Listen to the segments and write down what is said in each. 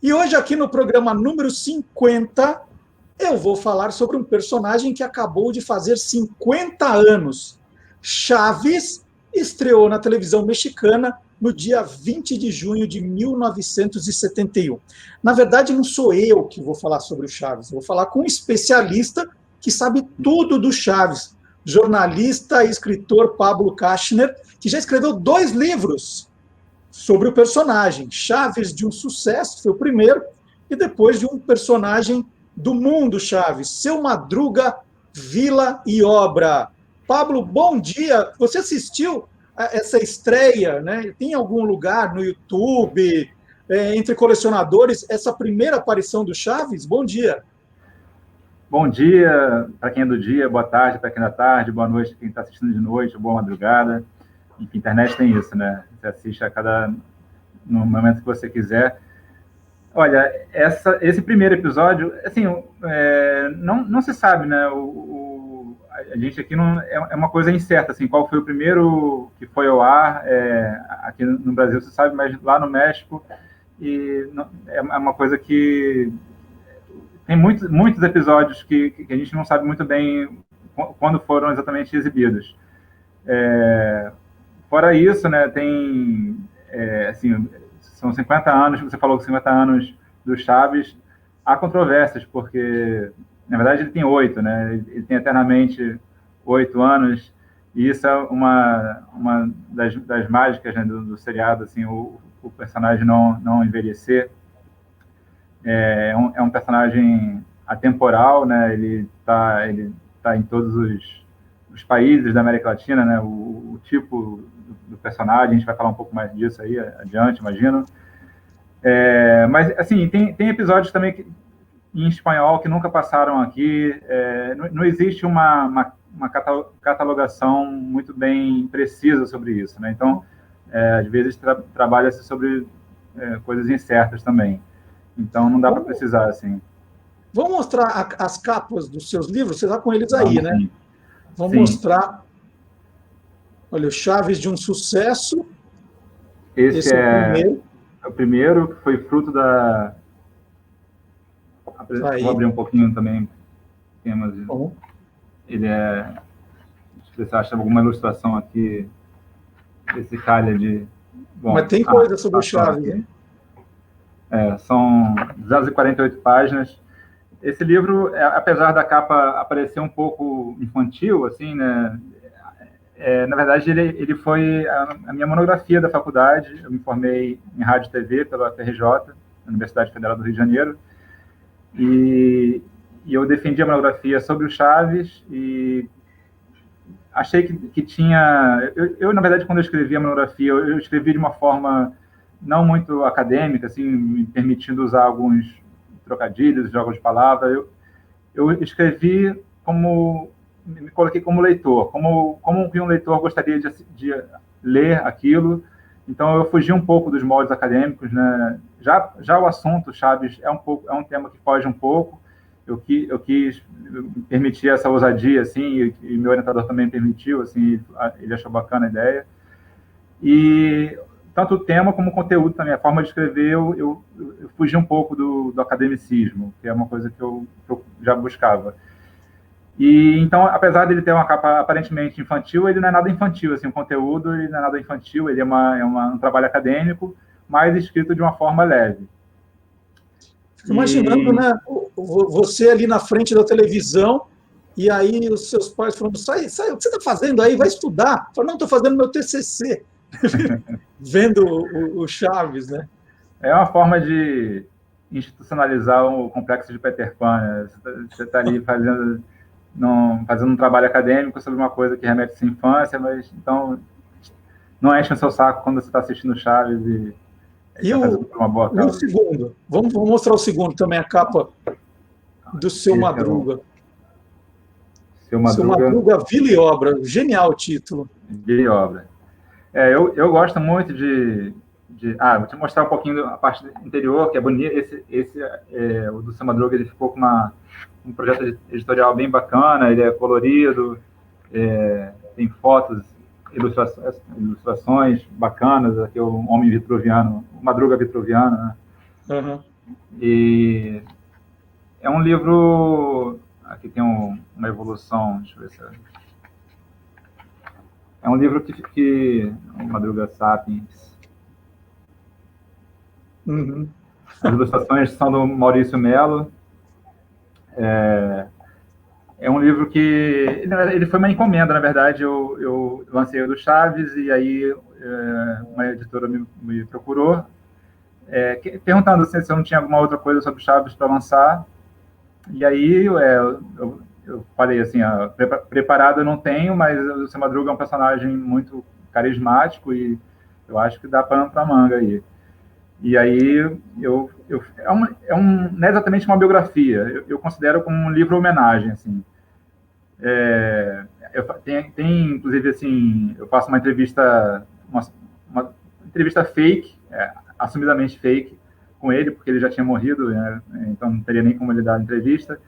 E hoje, aqui no programa número 50, eu vou falar sobre um personagem que acabou de fazer 50 anos. Chaves estreou na televisão mexicana no dia 20 de junho de 1971. Na verdade, não sou eu que vou falar sobre o Chaves, eu vou falar com um especialista que sabe tudo do Chaves, jornalista e escritor Pablo Kachner, que já escreveu 2 livros sobre o personagem. Chaves de um Sucesso foi o primeiro, e depois de um personagem do mundo Chaves, Seu Madruga, Vila e Obra. Pablo, bom dia. Você assistiu a essa estreia, né? Tem algum lugar no YouTube, entre colecionadores, essa primeira aparição do Chaves? Bom dia. Bom dia para quem é do dia, boa tarde para quem é da tarde, boa noite para quem está assistindo de noite, boa madrugada. Enfim, internet tem isso, né? Você assiste no momento que você quiser. Olha, esse primeiro episódio, assim, não se sabe, né? A gente aqui não é uma coisa incerta, assim, qual foi o primeiro que foi ao ar. Aqui no Brasil se sabe, mas lá no México é uma coisa que tem muitos episódios que a gente não sabe muito bem quando foram exatamente exibidos. Fora isso, né, tem, assim, são 50 anos, você falou que 50 anos do Chaves, há controvérsias, porque, na verdade, ele tem 8, né, ele tem eternamente 8 anos, e isso é uma das mágicas, né, do seriado, assim, o personagem não envelhecer. É um personagem atemporal, né? Ele tá em todos os países da América Latina, né? O tipo do personagem, a gente vai falar um pouco mais disso aí adiante, imagino. Mas, assim, tem episódios também em espanhol que nunca passaram aqui. Não existe uma catalogação muito bem precisa sobre isso, né? Então, às vezes trabalha-se sobre coisas incertas também. Então, não dá para precisar, assim. Vamos mostrar as capas dos seus livros? Você está com eles aí, né? Sim. Vamos Sim. mostrar. Olha, o Chaves de um Sucesso. Esse é o primeiro. É o primeiro, que foi fruto da... Aí. Vou abrir um pouquinho também. Bom. Ele é... Deixa eu ver se você acha alguma ilustração aqui. Esse calha de... Bom, mas tem coisa sobre o Chaves, hein? São 248 páginas. Esse livro, apesar da capa aparecer um pouco infantil, assim, né? Na verdade, ele foi a minha monografia da faculdade. Eu me formei em rádio e TV pela FRJ, Universidade Federal do Rio de Janeiro, e eu defendi a monografia sobre o Chaves e achei que tinha... Eu, na verdade, quando eu escrevi a monografia, eu escrevi de uma forma não muito acadêmica, assim, me permitindo usar alguns trocadilhos, jogos de palavras. Eu escrevi me coloquei como leitor, como que um leitor gostaria de ler aquilo. Então eu fugi um pouco dos moldes acadêmicos, né? Já o assunto Chaves é um tema que foge um pouco. Eu quis permitir essa ousadia, assim, e meu orientador também permitiu, assim, ele achou bacana a ideia. E tanto o tema como o conteúdo também, a forma de escrever, eu fugi um pouco do academicismo, que é uma coisa que eu já buscava. E então, apesar dele ter uma capa aparentemente infantil, ele não é nada infantil, assim, o conteúdo ele não é nada infantil, ele é um trabalho acadêmico, mas escrito de uma forma leve. Fico imaginando, né, você ali na frente da televisão, e aí os seus pais falando, sai, o que você está fazendo aí? Vai estudar. Fala, não, estou fazendo meu TCC. Vendo o Chaves, né? É uma forma de institucionalizar o complexo de Peter Pan, né? Você está ali fazendo um trabalho acadêmico sobre uma coisa que remete à sua infância, mas então não enche o seu saco quando você está assistindo Chaves e está fazendo por uma boa causa. O segundo, vamos mostrar o segundo também, a capa do Seu Madruga. Seu Madruga, Vila e Obra, genial o título. Vila e Obra. Eu gosto muito vou te mostrar um pouquinho a parte interior, que é bonito. O do Seu Madruga, ele ficou com um projeto editorial bem bacana, ele é colorido, tem fotos, ilustrações bacanas, aqui o homem vitruviano, o Madruga vitruviano, né? Uhum. E é um livro... Aqui tem uma evolução, deixa eu ver se... É um livro que Madruga Sapiens. Uhum. As ilustrações são do Maurício Melo. É um livro que... Ele foi uma encomenda, na verdade. Eu lancei o do Chaves, e aí uma editora me procurou, perguntando se eu não tinha alguma outra coisa sobre Chaves para lançar. E aí eu falei assim, preparado eu não tenho, mas o Seu Madruga é um personagem muito carismático e eu acho que dá pano para manga aí. E aí não é exatamente uma biografia, eu considero como um livro homenagem, assim. Tem inclusive, assim, eu faço uma entrevista fake, assumidamente fake, com ele, porque ele já tinha morrido, né? Então não teria nem como ele dar a entrevista.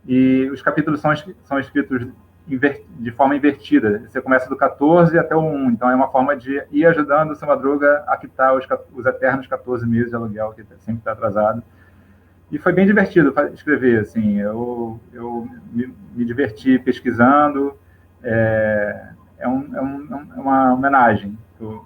E os capítulos são escritos de forma invertida. Você começa do 14 até o 1, então é uma forma de ir ajudando o Seu Madruga a quitar os eternos 14 meses de aluguel, que sempre está atrasado. E foi bem divertido escrever, assim, eu me diverti pesquisando, é uma homenagem que eu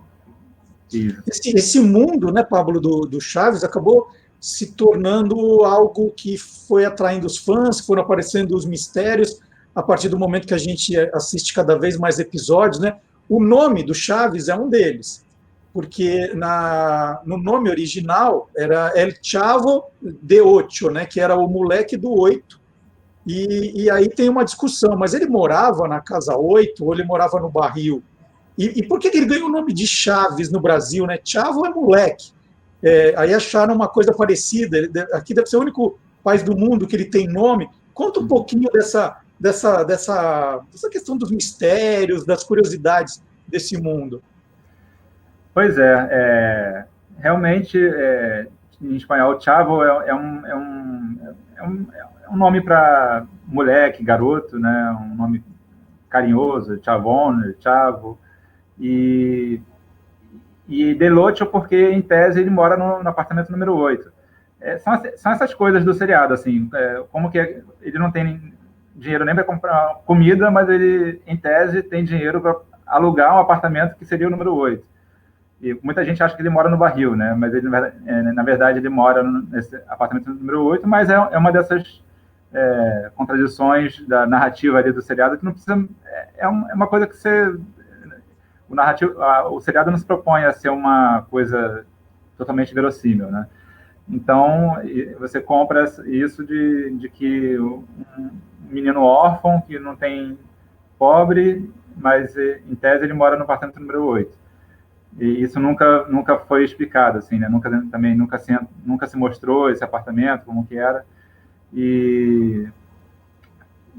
fiz. Esse mundo, né, Pablo, do Chaves, acabou se tornando algo que foi atraindo os fãs, foram aparecendo os mistérios, a partir do momento que a gente assiste cada vez mais episódios, né? O nome do Chaves é um deles, porque no nome original era El Chavo de Ocho, né, que era o moleque do 8, e aí tem uma discussão, mas ele morava na casa 8 ou ele morava no barril? E por que ele ganhou o nome de Chaves no Brasil, né? Chavo é moleque. Aí acharam uma coisa parecida. Aqui deve ser o único país do mundo que ele tem nome. Conta um pouquinho dessa questão dos mistérios, das curiosidades desse mundo. Pois realmente, em espanhol, Chavo é um nome para moleque, garoto, né? Um nome carinhoso, Chavone, Chavo. E Delocho, porque, em tese, ele mora no apartamento número 8. São essas coisas do seriado, assim, como que ele não tem dinheiro nem para comprar comida, mas ele, em tese, tem dinheiro para alugar um apartamento que seria o número 8. E muita gente acha que ele mora no barril, né? Mas ele, na verdade, ele mora nesse apartamento número 8, mas é uma dessas contradições da narrativa ali do seriado, que não precisa... É uma coisa que você... O seriado não se propõe a ser uma coisa totalmente verossímil, né? Então, você compra isso de que um menino órfão, que não tem pobre, mas, em tese, ele mora no apartamento número 8. E isso nunca foi explicado, assim, né? Nunca se mostrou esse apartamento, como que era.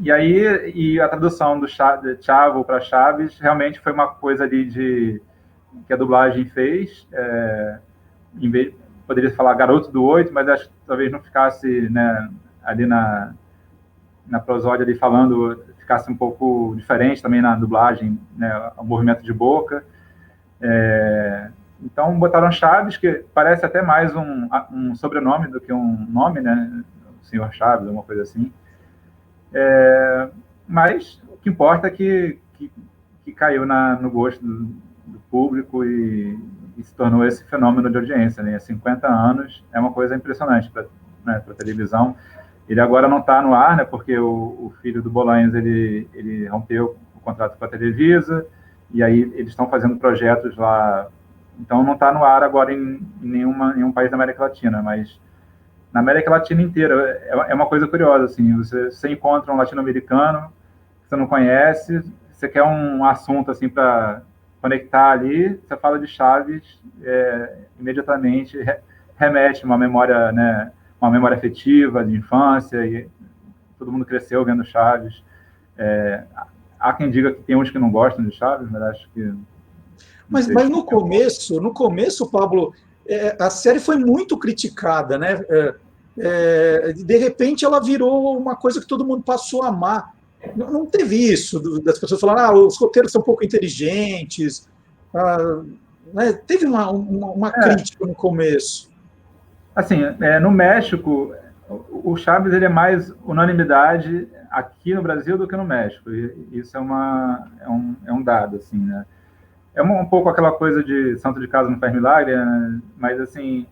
E aí, a tradução de Chavo para Chaves realmente foi uma coisa ali que a dublagem fez. Em vez, poderia falar garoto do 8, mas acho que talvez não ficasse, né, ali na prosódia ali falando, ficasse um pouco diferente também na dublagem, né, o movimento de boca. Então botaram Chaves, que parece até mais um sobrenome do que um nome, né? O Senhor Chaves, alguma coisa assim. Mas o que importa é que caiu no gosto do público e se tornou esse fenômeno de audiência, né? 50 anos é uma coisa impressionante para, né, a televisão. Ele agora não está no ar, né? Porque o filho do Bolanhos ele rompeu o contrato com a Televisa, e aí eles estão fazendo projetos lá. Então não está no ar agora em nenhum país da América Latina, mas na América Latina inteira é uma coisa curiosa, assim, você encontra um latino-americano que você não conhece, você quer um assunto assim para conectar ali, você fala de Chaves, imediatamente remete uma memória, né, uma memória afetiva de infância, e todo mundo cresceu vendo Chaves. Há quem diga que tem uns que não gostam de Chaves, mas acho que... Mas no começo, Pablo, a série foi muito criticada, né? De repente ela virou uma coisa que todo mundo passou a amar. Não teve isso das pessoas falando, os roteiros são pouco inteligentes, né? Teve uma crítica no começo. Assim, no México, o Chaves ele é mais unanimidade aqui no Brasil do que no México. E isso é um dado, assim, né? É um pouco aquela coisa de santo de casa não faz milagre, né? Mas, assim,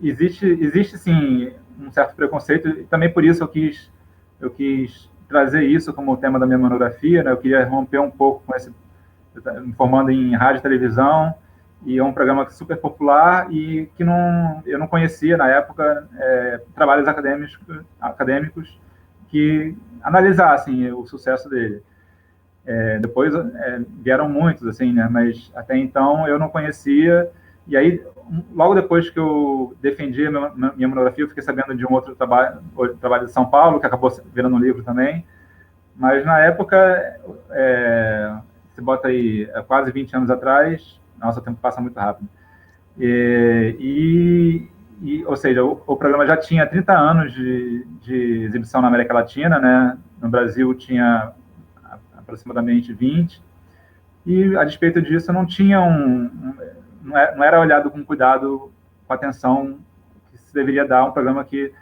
existe, sim, um certo preconceito, e também por isso eu quis trazer isso como tema da minha monografia, né? Eu queria romper um pouco com esse, me formando em rádio e televisão, e é um programa super popular e que eu não conhecia na época trabalhos acadêmicos que analisassem o sucesso dele. Depois vieram muitos, assim, né? Mas até então eu não conhecia. E aí, logo depois que eu defendi a minha monografia, eu fiquei sabendo de um outro trabalho de São Paulo, que acabou virando um livro também. Mas na época, você bota aí, quase 20 anos atrás, nossa, o tempo passa muito rápido. Ou seja, o programa já tinha 30 anos de exibição na América Latina, né? No Brasil tinha aproximadamente 20, e a despeito disso não tinha não era olhado com cuidado, com atenção que se deveria dar a um programa que,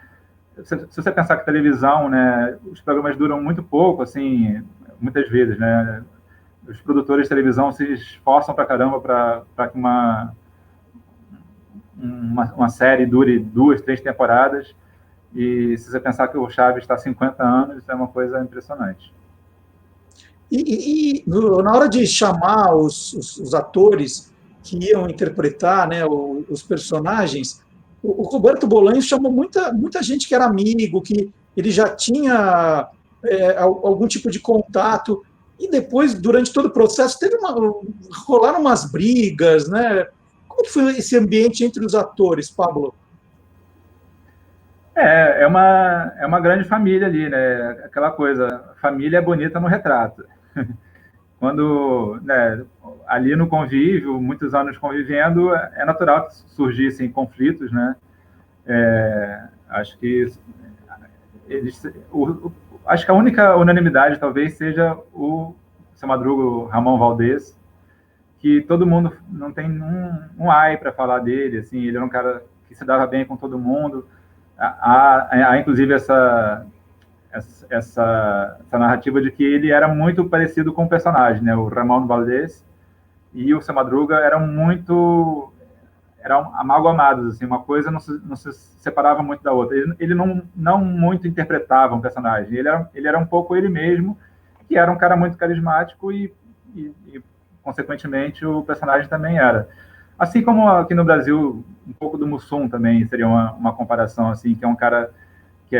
se você pensar que televisão, né, os programas duram muito pouco, assim, muitas vezes, né, os produtores de televisão se esforçam pra caramba para que uma série dure 2, 3 temporadas, e se você pensar que o Chaves está há 50 anos, é uma coisa impressionante. Na hora de chamar os atores que iam interpretar, né, os personagens, o Roberto Bolanho chamou muita gente que era amigo, que ele já tinha algum tipo de contato, e depois, durante todo o processo, rolaram umas brigas, né? Como que foi esse ambiente entre os atores, Pablo? É uma grande família ali, né? Aquela coisa, família é bonita no retrato. Quando, né, ali no convívio, muitos anos convivendo, é natural que surgissem conflitos, né? Acho que eles, acho que a única unanimidade talvez seja o seu Madruga, Ramon Valdez, que todo mundo não tem um ai para falar dele, assim, ele era um cara que se dava bem com todo mundo. Há inclusive essa narrativa de que ele era muito parecido com o personagem, né? O Ramon Valdez e o Seu Madruga eram amalgamados, assim, uma coisa não se separava muito da outra. Ele não muito interpretava um personagem, ele era um pouco ele mesmo, que era um cara muito carismático e consequentemente, o personagem também era. Assim como aqui no Brasil, um pouco do Mussum também seria uma comparação, assim, que é um cara que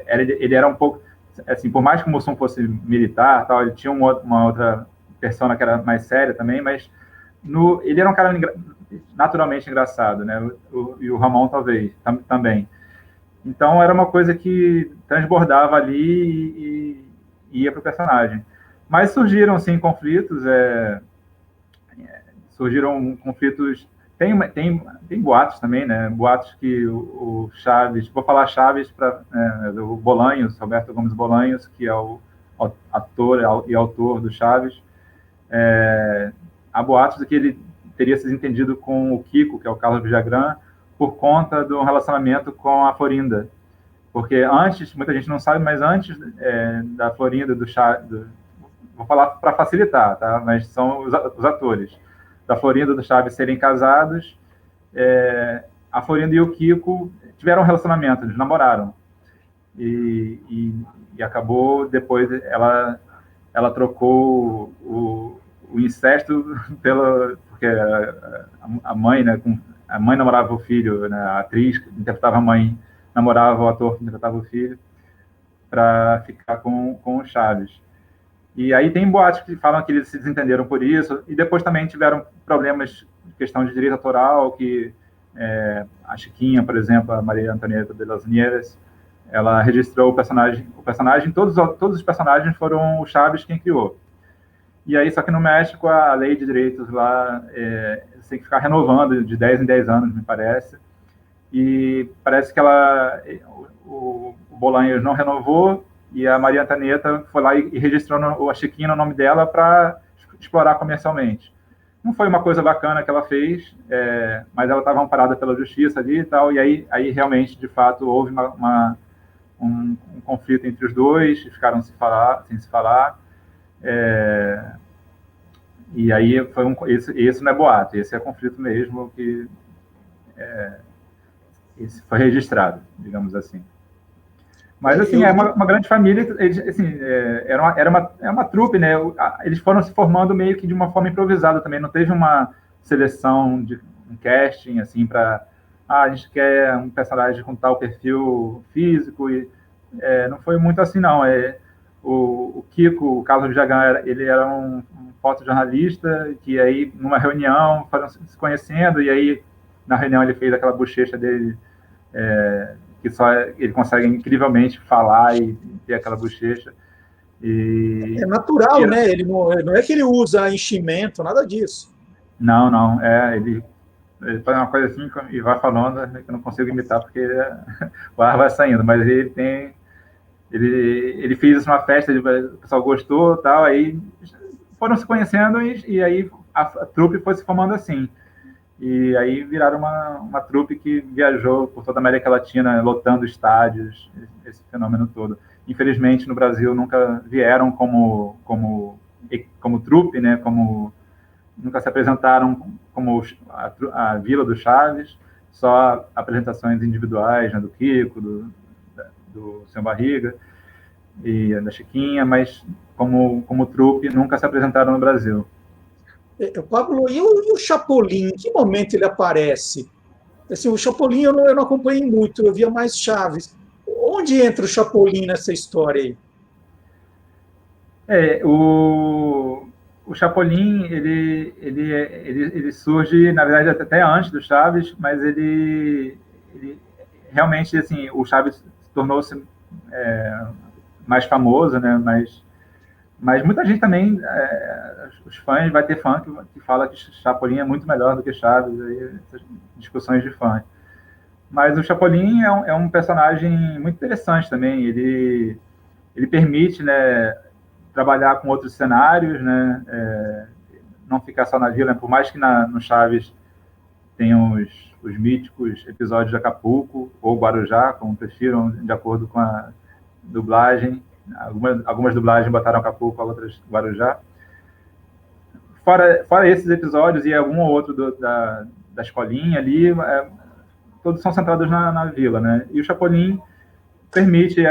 ele era um pouco, assim, por mais que o Mussum fosse militar, tal, ele tinha uma outra persona que era mais séria também, mas ele era um cara naturalmente engraçado, né? E o Ramon talvez também. Então era uma coisa que transbordava ali e ia para o personagem. Mas surgiram sim conflitos, surgiram conflitos. Tem boatos também, né? Boatos que o Chaves, vou falar Chaves para o Bolanhos, Roberto Gomes Bolanhos, que é o ator e autor do Chaves. Há boatos de que ele teria se desentendido com o Kiko, que é o Carlos Villagrán, por conta do relacionamento com a Florinda. Porque antes, muita gente não sabe, mas antes da Florinda, vou falar para facilitar, tá? Mas são os atores da Florinda e do Chaves serem casados, a Florinda e o Kiko tiveram um relacionamento, eles namoraram. E acabou, depois, ela trocou o incesto porque a mãe, né, a mãe namorava o filho, né, a atriz que interpretava a mãe namorava o ator que interpretava o filho, para ficar com o Chaves. E aí tem boatos que falam que eles se desentenderam por isso, e depois também tiveram problemas de questão de direito autoral, que a Chiquinha, por exemplo, a Maria Antonieta de las Nieves, ela registrou o personagem, todos os personagens foram o Chaves quem criou. E aí, só que no México, a lei de direitos lá tem que ficar renovando de 10 em 10 anos, me parece. E parece que o Bolanhos não renovou, e a Maria Antonieta foi lá e registrou a Chiquinha no nome dela para explorar comercialmente. não foi uma coisa bacana que ela fez, mas ela estava amparada pela justiça ali e tal, e aí realmente, de fato, houve um conflito entre os dois, ficaram sem se falar, e aí foi esse não é boato, esse é conflito mesmo, que esse foi registrado, digamos assim. Mas, assim, é uma grande família, assim, é uma trupe, né? Eles foram se formando meio que de uma forma improvisada também, não teve uma seleção, um casting, assim, para... a gente quer um personagem com tal perfil físico, e não foi muito assim, não. O Kiko, o Carlos Villagrán, ele era um fotojornalista, que aí, numa reunião, foram se conhecendo, e aí, na reunião, ele fez aquela bochecha dele, que só ele consegue incrivelmente falar e ter aquela bochecha. É natural, né? Ele não é que ele usa enchimento, nada disso. Não. Ele faz uma coisa assim e vai falando, que eu não consigo imitar porque o ar vai saindo, mas ele fez isso numa festa, o pessoal gostou, tal, aí foram se conhecendo e aí a trupe foi se formando assim. E aí viraram uma trupe que viajou por toda a América Latina, lotando estádios, esse fenômeno todo. Infelizmente, no Brasil, nunca vieram como trupe, né? Nunca se apresentaram como a Vila do Chaves, só apresentações individuais, né, do Kiko, do Seu Barriga e da Chiquinha, mas como trupe nunca se apresentaram no Brasil. Pablo, e o Chapolin? Em que momento ele aparece? Assim, o Chapolin eu não acompanhei muito, eu via mais Chaves. Onde entra o Chapolin nessa história aí? O Chapolin, ele surge, na verdade, até antes do Chaves, mas ele realmente, assim, o Chaves tornou-se mais famoso, né? Mas muita gente também, os fãs, vai ter fã que fala que Chapolin é muito melhor do que Chaves, aí, essas discussões de fãs. Mas o Chapolin é um personagem muito interessante também. Ele permite, né, trabalhar com outros cenários, né, não ficar só na vila, né, por mais que no Chaves tenham os míticos episódios de Acapulco ou Guarujá, como prefiram, de acordo com a dublagem. Algumas dublagens botaram Acapulco, outras Guarujá. Fora esses episódios e algum ou outro da escolinha ali, todos são centrados na vila, né? E o Chapolin permite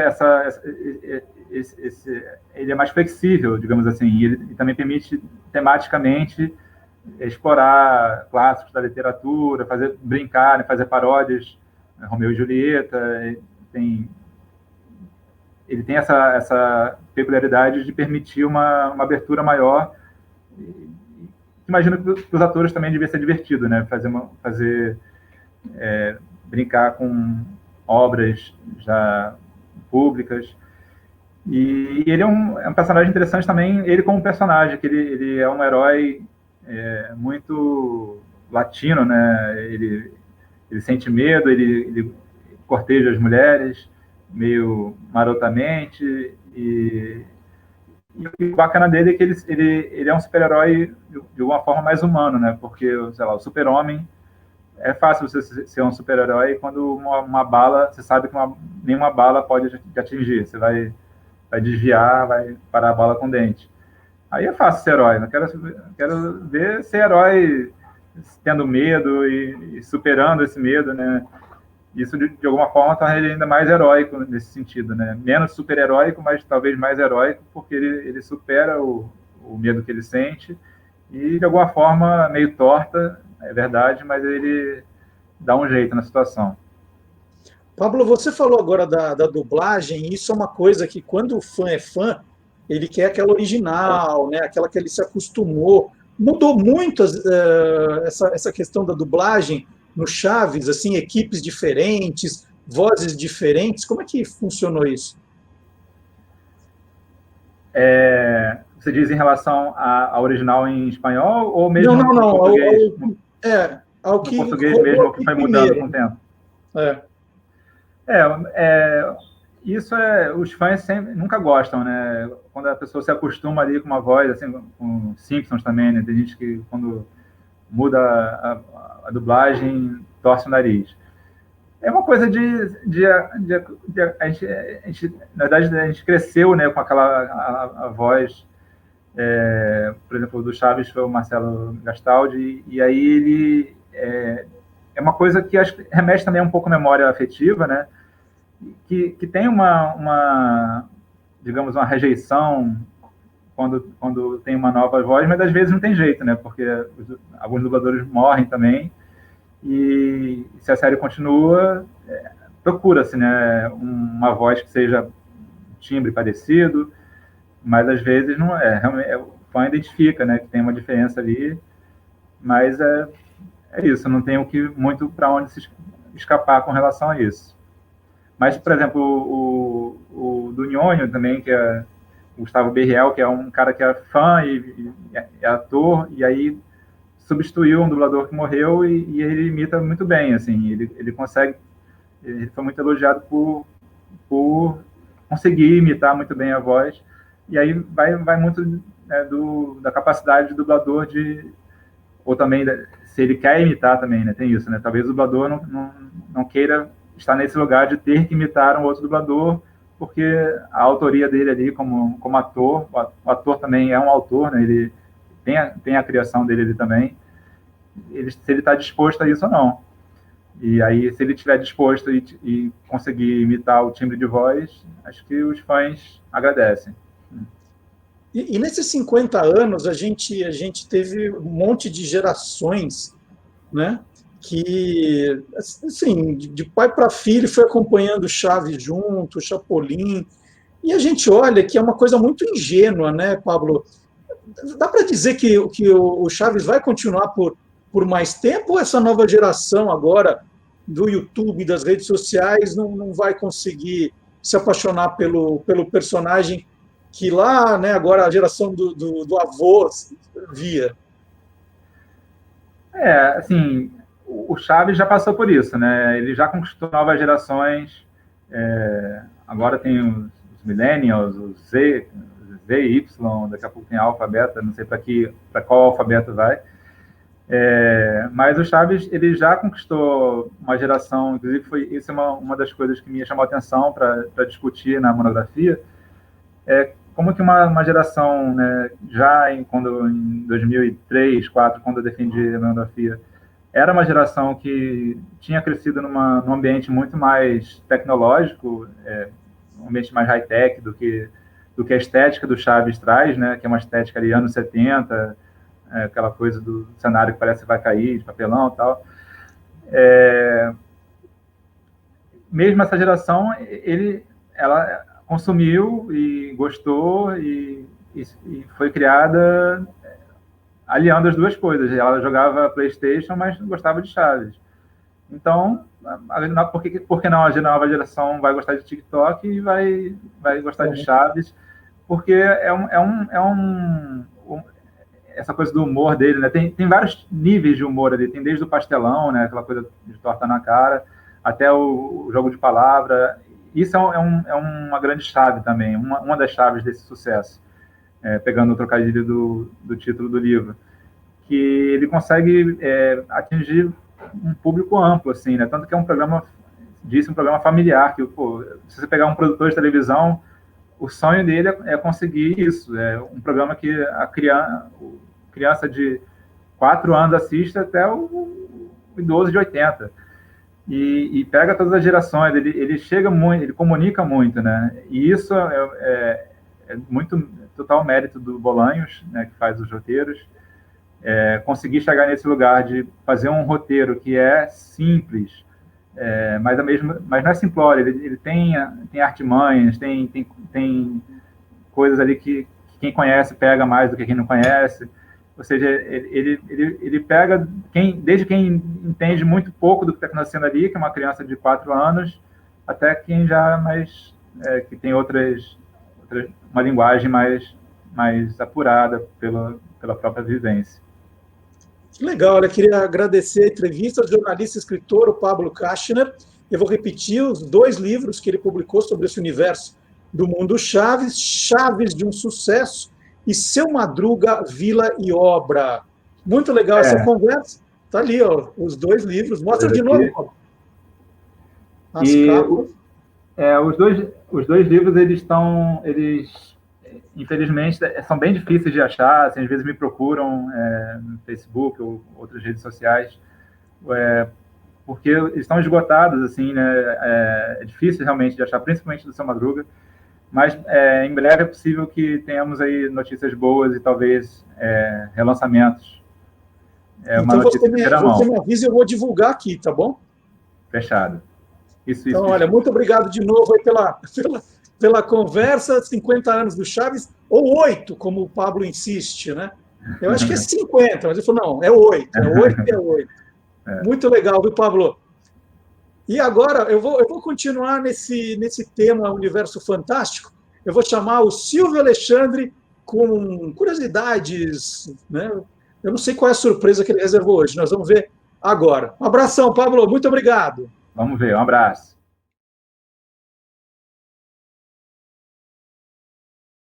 ele é mais flexível, digamos assim, e ele também permite tematicamente explorar clássicos da literatura, brincar, né, fazer paródias, né, Romeu e Julieta, ele tem essa peculiaridade de permitir uma abertura maior. Imagino que os atores também devia ser divertido, né? Brincar com obras já públicas. E ele é um personagem interessante também, ele como personagem, que ele é um herói muito latino, né? Ele sente medo, ele corteja as mulheres meio marotamente, e o bacana dele é que ele é um super-herói de uma forma mais humana, né? Porque, sei lá, o super-homem, é fácil você ser um super-herói quando uma bala, você sabe que nenhuma bala pode te atingir. Você vai desviar, vai parar a bala com o dente. Aí é fácil ser herói. Não quero ver ser herói tendo medo e superando esse medo, né? Isso, de alguma forma, torna ele ainda mais heróico nesse sentido, né? Menos super-heróico, mas talvez mais heróico, porque ele supera o medo que ele sente e, de alguma forma, meio torta, é verdade, mas ele dá um jeito na situação. Pablo, você falou agora da dublagem, e isso é uma coisa que, quando o fã é fã, ele quer aquela original, né? Aquela que ele se acostumou. Mudou muito essa questão da dublagem no Chaves, assim, equipes diferentes, vozes diferentes. Como é que funcionou isso? Você diz em relação à original em espanhol ou Não, mesmo não, no não. português? Ao No que português rodou mesmo, que aqui foi mudando primeiro. com o tempo. É. Isso os fãs nunca gostam, né? Quando a pessoa se acostuma ali com uma voz, assim, com Simpsons também, né? Tem gente que, quando muda a dublagem, torce o nariz. É uma coisa a gente, na verdade, a gente cresceu, né, com aquela a voz, por exemplo, do Chaves foi o Marcelo Gastaldi, e aí ele é uma coisa que acho que remete também um pouco à memória afetiva, né, que tem digamos, uma rejeição quando tem uma nova voz, mas às vezes não tem jeito, né, porque alguns dubladores morrem também, e se a série continua, procura-se, né, uma voz que seja timbre parecido, mas às vezes não o fã identifica, né, que tem uma diferença ali, mas é isso, não tem muito para onde se escapar com relação a isso. Mas, por exemplo, o do Nhonho também, que é o Gustavo Berriel, que é um cara que é fã e é ator, e aí substituiu um dublador que morreu e ele imita muito bem, assim, ele consegue, ele foi muito elogiado por conseguir imitar muito bem a voz, e aí vai muito, né, da capacidade do dublador ou também, se ele quer imitar também, né, tem isso, né, talvez o dublador não queira estar nesse lugar de ter que imitar um outro dublador, porque a autoria dele ali como ator, o ator também é um autor, né, ele tem a criação dele ali também, se ele está disposto a isso ou não. E aí, se ele estiver disposto e conseguir imitar o timbre de voz, acho que os fãs agradecem. E nesses 50 anos, a gente teve um monte de gerações, né, que, assim, de pai para filho, foi acompanhando o Chaves junto, o Chapolin, e a gente olha que é uma coisa muito ingênua, né, Pablo? Dá para dizer que o Chaves vai continuar por mais tempo, ou essa nova geração agora do YouTube, das redes sociais, não vai conseguir se apaixonar pelo personagem que lá, né, agora a geração do avô via? Assim, o Chaves já passou por isso, né? Ele já conquistou novas gerações, agora tem os millennials, os Z, Y, daqui a pouco tem alfa, beta, não sei para qual alfabeto vai. Mas o Chaves, ele já conquistou uma geração, inclusive isso é uma das coisas que me chamou a atenção para discutir na monografia, como que uma geração, né, em 2003, 2004, quando eu defendi a monografia, era uma geração que tinha crescido num ambiente muito mais tecnológico, um ambiente mais high-tech do que a estética do Chaves traz, né, que é uma estética ali anos 70, aquela coisa do cenário que parece que vai cair, de papelão e tal. Mesmo essa geração, ela consumiu e gostou e foi criada aliando as duas coisas. Ela jogava PlayStation, mas gostava de Chaves. Então, por que não a nova geração vai gostar de TikTok e vai gostar de Chaves? Porque essa coisa do humor dele, né? Tem vários níveis de humor ali. Tem desde o pastelão, né? Aquela coisa de torta na cara, até o jogo de palavra. Isso é uma grande chave também, uma das chaves desse sucesso, pegando o trocadilho do título do livro, que ele consegue atingir um público amplo, assim, né? Tanto que é um programa familiar, que, se você pegar um produtor de televisão, o sonho dele é conseguir isso, um programa que a criança de 4 anos assiste até o idoso de 80. E pega todas as gerações, ele chega muito, ele comunica muito, né? E isso é muito total mérito do Bolanhos, né, que faz os roteiros, conseguir chegar nesse lugar de fazer um roteiro que é simples, mas não é simplório, ele tem artimanhas, tem coisas ali que quem conhece pega mais do que quem não conhece. Ou seja, ele pega desde quem entende muito pouco do que está acontecendo ali, que é uma criança de 4 anos, até quem já que tem uma linguagem mais apurada pela própria vivência. Que legal, eu queria agradecer a entrevista ao jornalista e escritor, o Pablo Kachner. Eu vou repetir os 2 livros que ele publicou sobre esse universo do mundo Chaves, Chaves de um Sucesso, e Seu Madruga, Vila e Obra. Muito legal essa conversa. Está ali, ó, os 2 livros. Mostra de novo, Paulo. As capas. Os dois livros, infelizmente, são bem difíceis de achar. Assim, às vezes me procuram no Facebook ou outras redes sociais, porque estão esgotados, assim, né? É difícil realmente de achar, principalmente do Seu Madruga. Mas em breve é possível que tenhamos aí notícias boas e talvez relançamentos. Então você me avisa e eu vou divulgar aqui, tá bom? Fechado. Isso. Olha, muito obrigado de novo aí pela conversa. 50 anos do Chaves, ou 8, como o Pablo insiste, né? Eu acho que é 50, mas ele falou, não, é 8. É 8 e é 8. Muito legal, viu, Pablo? E agora eu vou continuar nesse tema Universo Fantástico. Eu vou chamar o Silvio Alexandre com curiosidades, né? Eu não sei qual é a surpresa que ele reservou hoje. Nós vamos ver agora. Um abração, Pablo. Muito obrigado. Vamos ver. Um abraço.